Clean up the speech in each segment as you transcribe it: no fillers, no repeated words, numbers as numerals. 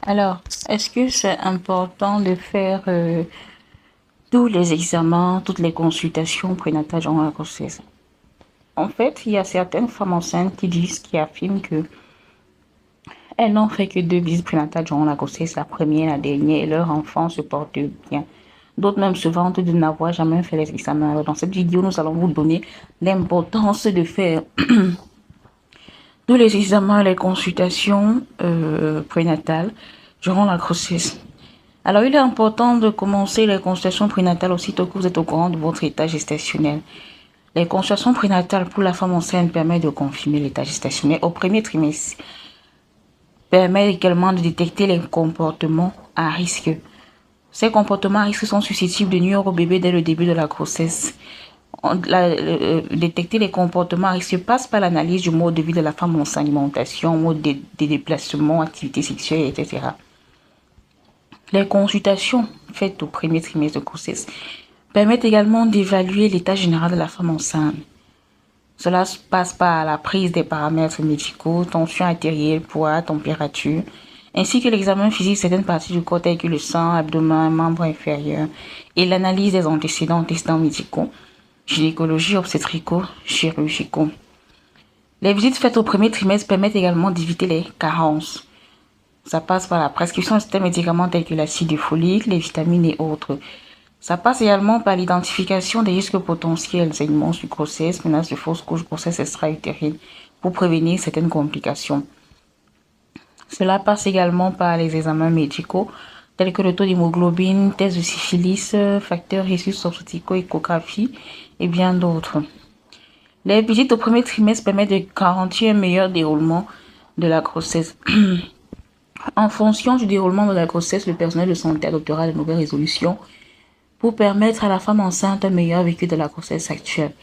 Alors, est-ce que c'est important de faire tous les examens, toutes les consultations prénatales durant la grossesse? En fait, il y a certaines femmes enceintes qui affirment que elles n'ont fait que 2 visites prénatales durant la grossesse, la première et la dernière, et leur enfant se porte bien. D'autres même se vantent de n'avoir jamais fait les examens. Alors, dans cette vidéo, nous allons vous donner l'importance de faire tous les examens, les consultations prénatales durant la grossesse. Alors, il est important de commencer les consultations prénatales aussitôt que vous êtes au courant de votre état gestationnel. Les consultations prénatales pour la femme enceinte permettent de confirmer l'état gestationnel au premier trimestre. Permettent également de détecter les comportements à risque. Ces comportements à risque sont susceptibles de nuire au bébé dès le début de la grossesse. Détecter les comportements à risque passe par l'analyse du mode de vie de la femme enceinte, alimentation, mode de déplacement, activité sexuelle, etc. Les consultations faites au premier trimestre de grossesse permettent également d'évaluer l'état général de la femme enceinte. Cela passe par la prise des paramètres médicaux, tension artérielle, poids, température, ainsi que l'examen physique de certaines parties du corps telles que le sang, abdomen, membres inférieurs, et l'analyse des antécédents médicaux, gynécologie, obstétricaux, chirurgicaux. Les visites faites au premier trimestre permettent également d'éviter les carences. Ça passe par la prescription de certains médicaments tels que l'acide folique, les vitamines et autres. Ça passe également par l'identification des risques potentiels, saignements sur grossesse, menaces de fausse couche, grossesse extra-utérine, pour prévenir certaines complications. Cela passe également par les examens médicaux, tels que le taux d'hémoglobine, test de syphilis, facteurs rhésus obstétricaux, échographie et bien d'autres. Les visites au premier trimestre permettent de garantir un meilleur déroulement de la grossesse. En fonction du déroulement de la grossesse, le personnel de santé adoptera de nouvelles résolutions pour permettre à la femme enceinte un meilleur vécu de la grossesse actuelle.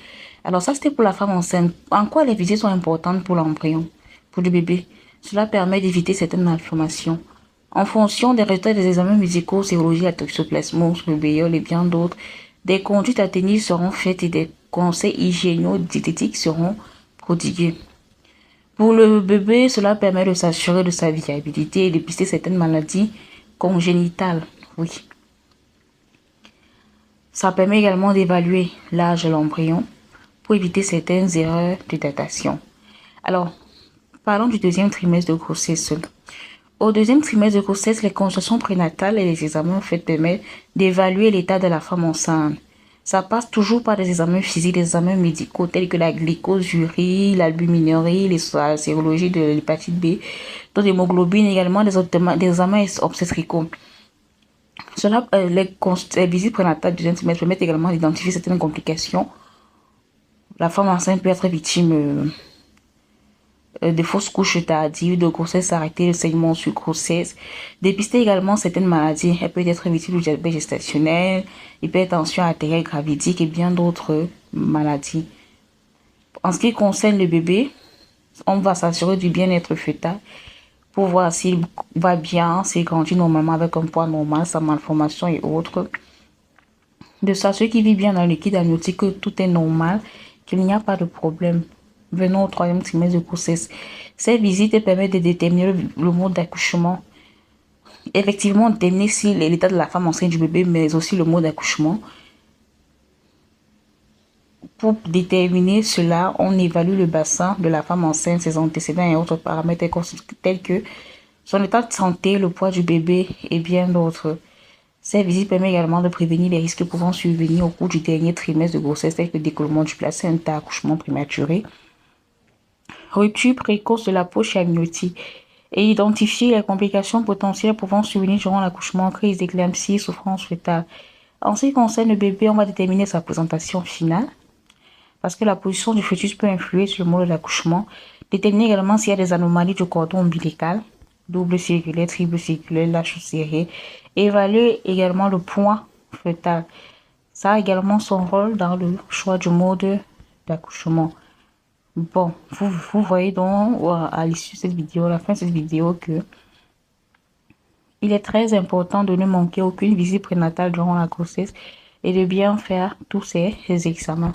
Alors ça, c'était pour la femme enceinte. En quoi les visites sont importantes pour l'embryon, pour le bébé? Cela permet d'éviter certaines malformations. En fonction des résultats des examens médicaux, sérologie, la toxoplasmose, rubéole et bien d'autres, des conduites à tenir seront faites et des conseils hygiéno-diététiques seront prodigués. Pour le bébé, cela permet de s'assurer de sa viabilité et de dépister certaines maladies congénitales. Oui. Ça permet également d'évaluer l'âge de l'embryon pour éviter certaines erreurs de datation. Alors, parlons du deuxième trimestre de grossesse. Au deuxième trimestre de grossesse, les consultations prénatales et les examens faits permettent d'évaluer l'état de la femme enceinte. Ça passe toujours par des examens physiques, des examens médicaux tels que la glycosurie, l'albuminurie, les sérologies de l'hépatite B, taux d'hémoglobine, également des examens obstétricaux. Les visites prénatales du deuxième trimestre permettent également d'identifier certaines complications. La femme enceinte peut être victime de fausses couches tardives, de grossesse arrêtée, de saignements sur grossesse. Dépister également certaines maladies. Elle peut être victime du diabète gestationnel, hypertension artérielle gravidique et bien d'autres maladies. En ce qui concerne le bébé, on va s'assurer du bien-être fœtal pour voir s'il va bien, s'il grandit normalement avec un poids normal, sa malformation et autres. De s'assurer qu'il vit bien dans le liquide amniotique, que tout est normal, qu'il n'y a pas de problème. Venons au troisième trimestre de grossesse. Ces visites permettent de déterminer le mode d'accouchement. Effectivement, déterminer si l'état de la femme enceinte du bébé, mais aussi le mode d'accouchement. Pour déterminer cela, on évalue le bassin de la femme enceinte, ses antécédents et autres paramètres tels que son état de santé, le poids du bébé et bien d'autres. Ces visites permettent également de prévenir les risques pouvant survenir au cours du dernier trimestre de grossesse, tels que décollement du placenta, accouchement prématuré, rupture précoce de la poche amniotique, et identifier les complications potentielles pouvant survenir durant l'accouchement, crise d'éclampsie, souffrance fœtale. En ce qui concerne le bébé, on va déterminer sa présentation finale, parce que la position du fœtus peut influer sur le mode d'accouchement. Déterminer également s'il y a des anomalies du cordon ombilical, double circulaire, triple circulaire, lâche serré. Évaluer également le poids fœtal. Ça a également son rôle dans le choix du mode d'accouchement. Bon, vous voyez donc à l'issue de cette vidéo, à la fin de cette vidéo, que il est très important de ne manquer aucune visite prénatale durant la grossesse et de bien faire tous ces examens.